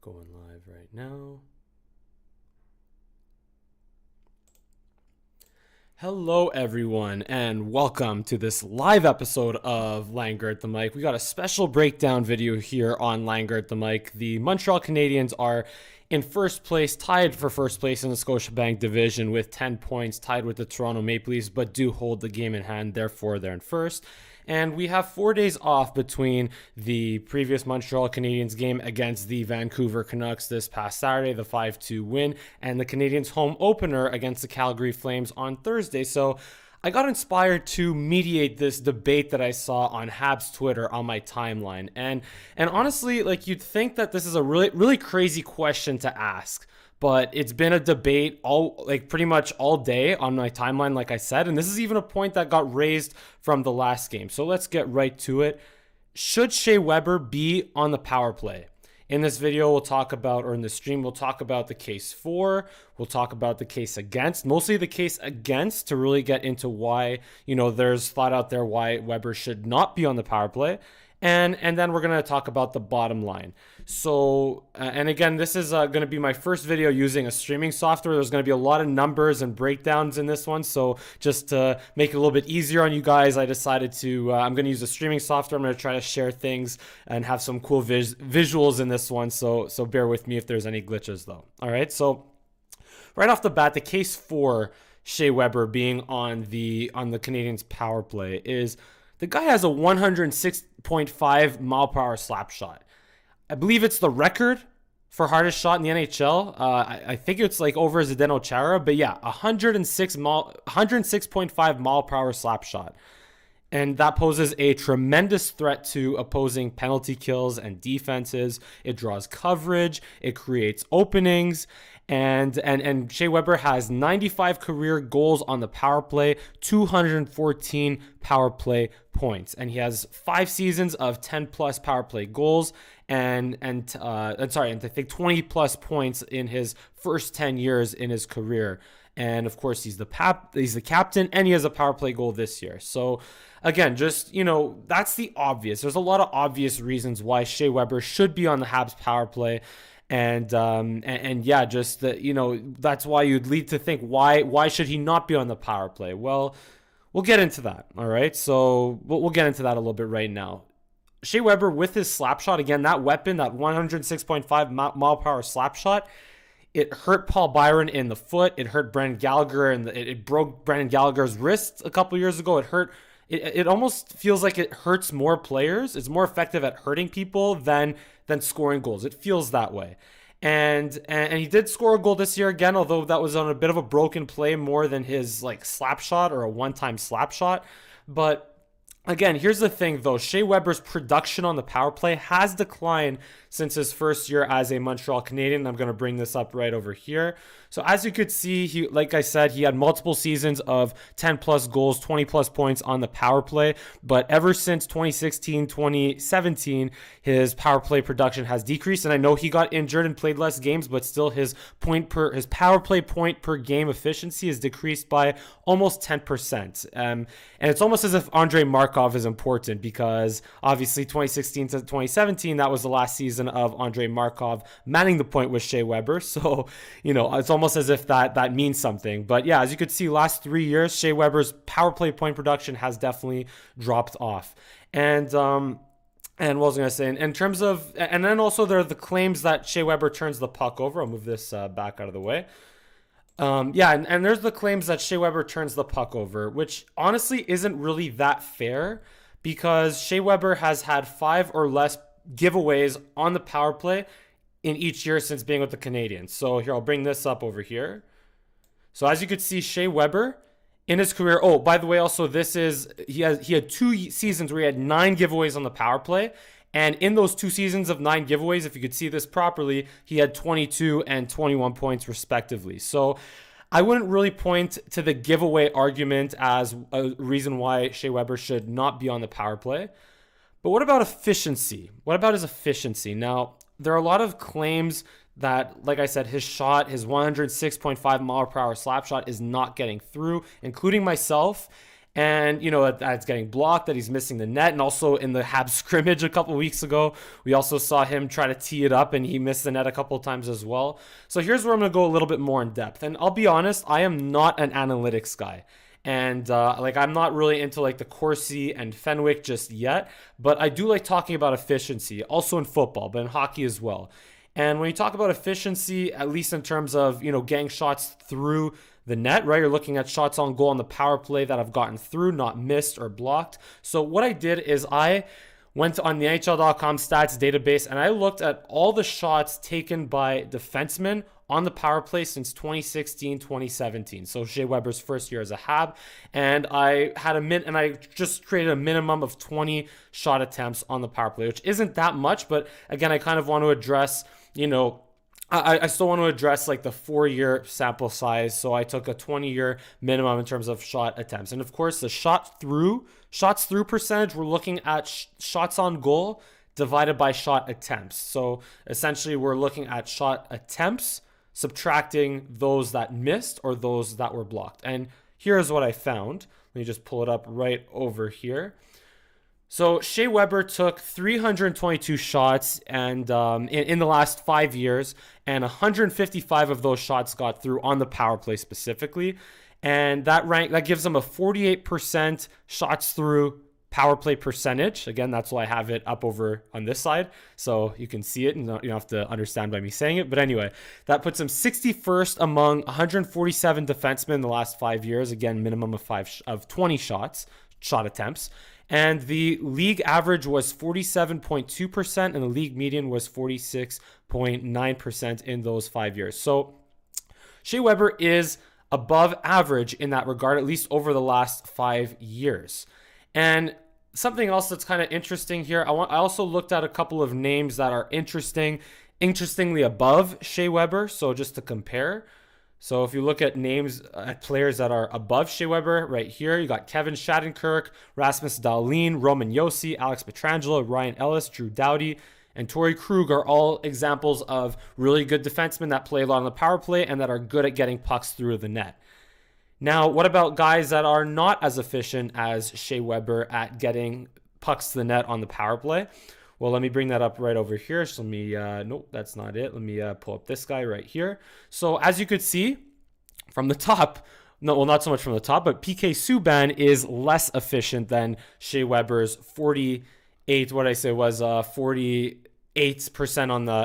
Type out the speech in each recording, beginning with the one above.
Going live right now. Hello, everyone, and welcome to this live episode of Langer at the Mic. We got a special breakdown video here on Langer at the Mic. The Montreal Canadiens are in first place, tied for first place in the Scotiabank division with 10 points, tied with the Toronto Maple Leafs, but do hold the game in hand. Therefore, they're in first. And we have 4 days off between the previous Montreal Canadiens game against the Vancouver Canucks this past Saturday, the 5-2 win, and the Canadiens' home opener against the Calgary Flames on Thursday. So I got inspired to mediate this debate that I saw on Habs Twitter on my timeline. And honestly, like, you'd think that this is a really crazy question to ask. But it's been a debate pretty much all day on my timeline, like I said. And this is even a point that got raised from the last game. So let's get right to it. Should Shea Weber be on the power play? In this video, we'll talk about, or in the stream, we'll talk about the case for, we'll talk about the case against, mostly the case against, to really get into why, there's thought out there why Weber should not be on the power play. And then we're going to talk about the bottom line. So, and again, this is going to be my first video using a streaming software. There's going to be a lot of numbers and breakdowns in this one. So just to make it a little bit easier on you guys, I decided to, I'm going to use a streaming software. I'm going to try to share things and have some cool visuals in this one. So bear with me if there's any glitches though. All right. So right off the bat, the case for Shea Weber being on the Canadiens power play is the guy has a 106.5 mile per hour slap shot. I believe it's the record for hardest shot in the NHL. I think it's like over Zdeno Chara, but yeah, 106.5 mile per hour slap shot. And that poses a tremendous threat to opposing penalty kills and defenses. It draws coverage, it creates openings, and Shea Weber has 95 career goals on the power play, 214 power play points, and he has 5 seasons of 10 plus power play goals and I think 20 plus points in his first 10 years in his career. And of course, he's the captain, and he has a power play goal this year. So again, just, that's the obvious. There's a lot of obvious reasons why Shea Weber should be on the Habs power play. And yeah, just that, that's why you'd lead to think, why should he not be on the power play? Well, we'll get into that. All right. So we'll get into that a little bit right now. Shea Weber with his slap shot, again, that weapon, that 106.5 mile per hour slap shot, it hurt Paul Byron in the foot. It hurt Brendan Gallagher, and it broke Brendan Gallagher's wrist a couple years ago. It almost feels like it hurts more players. It's more effective at hurting people than scoring goals. It feels that way. And he did score a goal this year again, although that was on a bit of a broken play more than his slap shot or a one-time slap shot. But again, here's the thing though. Shea Weber's production on the power play has declined since his first year as a Montreal Canadian. I'm going to bring this up right over here. So as you could see, like I said, he had multiple seasons of 10 plus goals, 20 plus points on the power play. But ever since 2016, 2017, his power play production has decreased. And I know he got injured and played less games, but still his power play point per game efficiency is decreased by almost 10%. And it's almost as if Andrei Markov is important, because obviously 2016 to 2017, that was the last season of Andrei Markov manning the point with Shea Weber. So, it's almost as if that means something. But yeah, as you could see, last 3 years, Shea Weber's power play point production has definitely dropped off. And what was I going to say? In terms of, and then also there are the claims that Shea Weber turns the puck over. I'll move this back out of the way. And there's the claims that Shea Weber turns the puck over, which honestly isn't really that fair, because Shea Weber has had 5 or less giveaways on the power play in each year since being with the Canadiens. So here, I'll bring this up over here. So as you could see, Shea Weber in his career, oh, by the way, also he had 2 seasons where he had 9 giveaways on the power play. And in those 2 seasons of 9 giveaways, if you could see this properly, he had 22 and 21 points respectively. So I wouldn't really point to the giveaway argument as a reason why Shea Weber should not be on the power play. But what about efficiency? What about his efficiency? Now, there are a lot of claims that, like I said, his 106.5 mile per hour slap shot is not getting through, including myself. And, that it's getting blocked, that he's missing the net. And also in the Habs scrimmage a couple weeks ago, we also saw him try to tee it up and he missed the net a couple of times as well. So here's where I'm going to go a little bit more in depth. And I'll be honest, I am not an analytics guy. And I'm not really into like the Corsi and Fenwick just yet, but I do like talking about efficiency, also in football, but in hockey as well. And when you talk about efficiency, at least in terms of, getting shots through the net, right? You're looking at shots on goal on the power play that have gotten through, not missed or blocked. So what I did is I went on the NHL.com stats database and I looked at all the shots taken by defensemen on the power play since 2016, 2017. So Shea Weber's first year as a Hab. And I just created a minimum of 20 shot attempts on the power play, which isn't that much. But again, I kind of want to address, I still want to address like the 4-year sample size. So I took a 20-year minimum in terms of shot attempts. And of course, the shots through percentage, we're looking at shots on goal divided by shot attempts. So essentially, we're looking at shot attempts, subtracting those that missed or those that were blocked. And here's what I found. Let me just pull it up right over here. So Shea Weber took 322 shots and in the last 5 years, and 155 of those shots got through on the power play specifically. And that gives him a 48% shots through power play percentage. Again, that's why I have it up over on this side, so you can see it and you don't have to understand by me saying it. But anyway, that puts him 61st among 147 defensemen in the last 5 years. Again, minimum of 20 shot attempts. And the league average was 47.2%, and the league median was 46.9% in those 5 years. So Shea Weber is above average in that regard, at least over the last 5 years. And something else that's kind of interesting here, I also looked at a couple of names that are interestingly above Shea Weber. So just to compare. So if you look at names at players that are above Shea Weber right here, you got Kevin Shattenkirk, Rasmus Dahlin, Roman Josi, Alex Pietrangelo, Ryan Ellis, Drew Doughty, and Torrey Krug are all examples of really good defensemen that play a lot on the power play and that are good at getting pucks through the net. Now, what about guys that are not as efficient as Shea Weber at getting pucks to the net on the power play? Well, let me bring that up right over here. So nope, that's not it. Let me pull up this guy right here. So as you could see from the top, not so much from the top, but PK Subban is less efficient than Shea Weber's 48%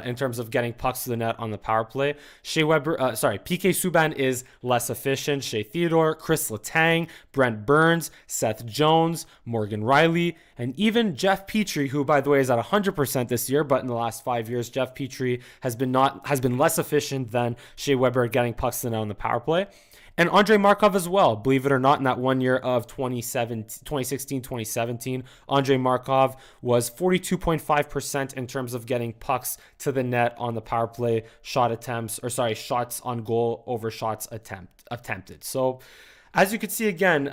in terms of getting pucks to the net on the power play. PK Subban is less efficient. Shea Theodore, Chris Letang, Brent Burns, Seth Jones, Morgan Riley, and even Jeff Petrie, who by the way is at 100% this year, but in the last 5 years, Jeff Petrie has been less efficient than Shea Weber at getting pucks to the net on the power play. And Andrei Markov as well, believe it or not, in that 1 year of 2016-2017, Andrei Markov was 42.5% in terms of getting pucks to the net on the power play, shots on goal over shots attempted. So as you can see again,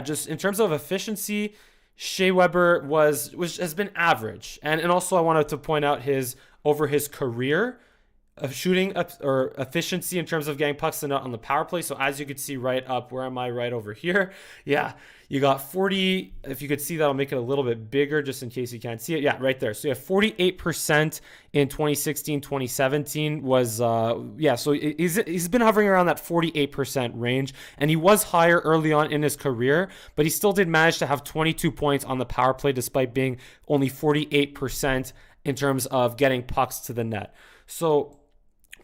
just in terms of efficiency, Shea Weber has been average. And also I wanted to point out over his career of shooting or efficiency in terms of getting pucks to net on the power play. So as you could see right up, where am I? Right over here. Yeah, you got 40. If you could see that, I'll make it a little bit bigger just in case you can't see it. Yeah, right there. So you have 48% in 2016, 2017 so he's been hovering around that 48% range, and he was higher early on in his career, but he still did manage to have 22 points on the power play despite being only 48% in terms of getting pucks to the net. So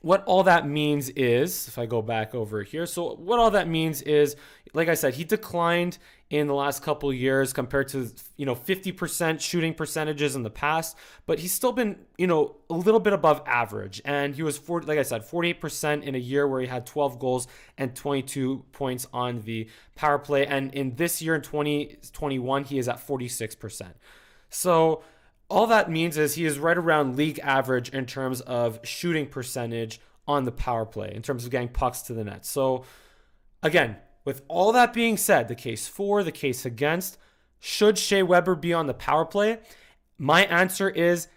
what all that means is, if I go back over here, so what all that means is, like I said, he declined in the last couple of years compared to 50% shooting percentages in the past, but he's still been a little bit above average, and he was 48% in a year where he had 12 goals and 22 points on the power play, and in this year in 2021 he is at 46%. So all that means is he is right around league average in terms of shooting percentage on the power play, in terms of getting pucks to the net. So again, with all that being said, the case for, the case against, should Shea Weber be on the power play? My answer is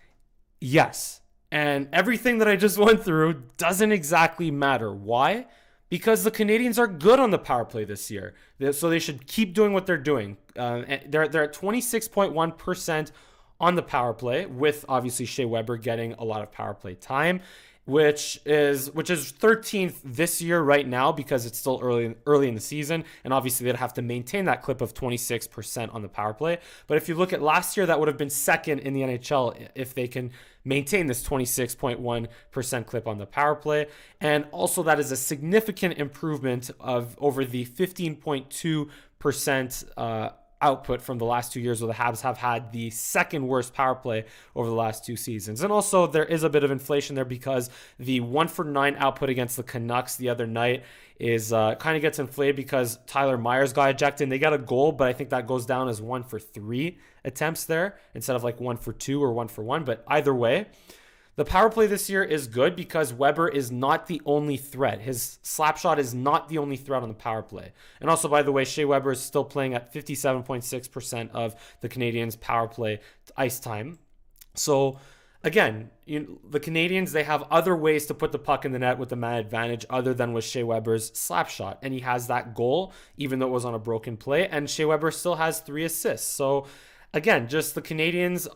yes. And everything that I just went through doesn't exactly matter. Why? Because the Canadians are good on the power play this year. So they should keep doing what they're doing. They're at 26.1% on the power play, with obviously Shea Weber getting a lot of power play time, which is 13th this year right now because it's still early in the season, and obviously they'd have to maintain that clip of 26% on the power play. But if you look at last year, that would have been second in the NHL if they can maintain this 26.1% clip on the power play. And also that is a significant improvement of over the 15.2% output from the last 2 years, where the Habs have had the second worst power play over the last 2 seasons. And also there is a bit of inflation there because the 1-for-9 output against the Canucks the other night is kind of gets inflated because Tyler Myers got ejected and they got a goal, but I think that goes down as 1-for-3 attempts there instead of like 1-for-2 or 1-for-1. But either way, the power play this year is good because Weber is not the only threat. His slap shot is not the only threat on the power play. And also, by the way, Shea Weber is still playing at 57.6% of the Canadiens' power play ice time. So, again, the Canadiens, they have other ways to put the puck in the net with the man advantage other than with Shea Weber's slap shot. And he has that goal, even though it was on a broken play. And Shea Weber still has 3 assists. So, again, just the Canadians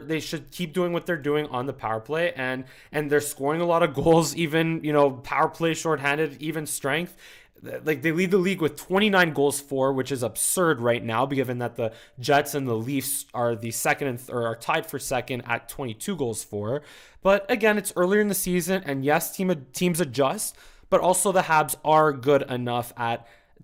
they should keep doing what they're doing on the power play, and they're scoring a lot of goals, even, power play shorthanded, even strength. Like, they lead the league with 29 goals for, which is absurd right now, given that the Jets and the Leafs are the second or are tied for second at 22 goals for. But again, it's earlier in the season, and yes, teams adjust, but also the Habs are good enough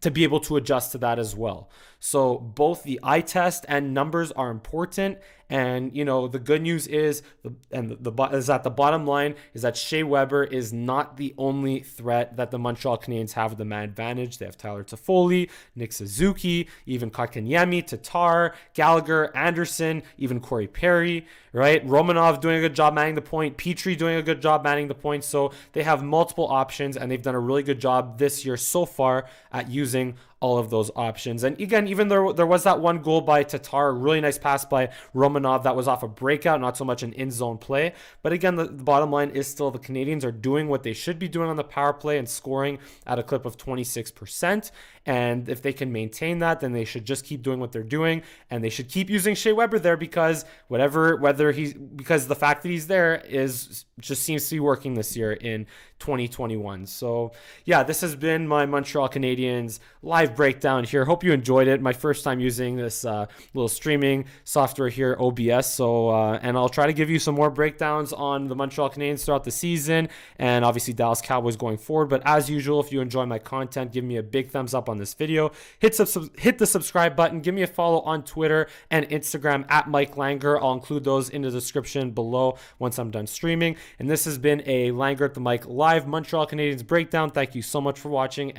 to be able to adjust to that as well. So both the eye test and numbers are important. And, the good news is, that the bottom line is that Shea Weber is not the only threat that the Montreal Canadiens have with the man advantage. They have Tyler Toffoli, Nick Suzuki, even Kotkaniemi, Tatar, Gallagher, Anderson, even Corey Perry, right? Romanov doing a good job manning the point, Petrie doing a good job manning the point. So they have multiple options, and they've done a really good job this year so far at using all of those options. And again, even though there was that one goal by Tatar, a really nice pass by Romanov that was off a breakout, not so much an in-zone play. But again, the bottom line is still the Canadians are doing what they should be doing on the power play and scoring at a clip of 26%. And if they can maintain that, then they should just keep doing what they're doing, and they should keep using Shea Weber there because the fact that he's there just seems to be working this year in 2021. So yeah, this has been my Montreal Canadiens live breakdown here. Hope you enjoyed it. My first time using this little streaming software here, OBS. So and I'll try to give you some more breakdowns on the Montreal Canadiens throughout the season, and obviously Dallas Cowboys going forward. But as usual, if you enjoy my content, give me a big thumbs up on this video. Hit the subscribe button. Give me a follow on Twitter and Instagram at Mike Langer. I'll include those in the description below once I'm done streaming. And this has been a Langer at the Mic live Montreal Canadiens breakdown. Thank you so much for watching.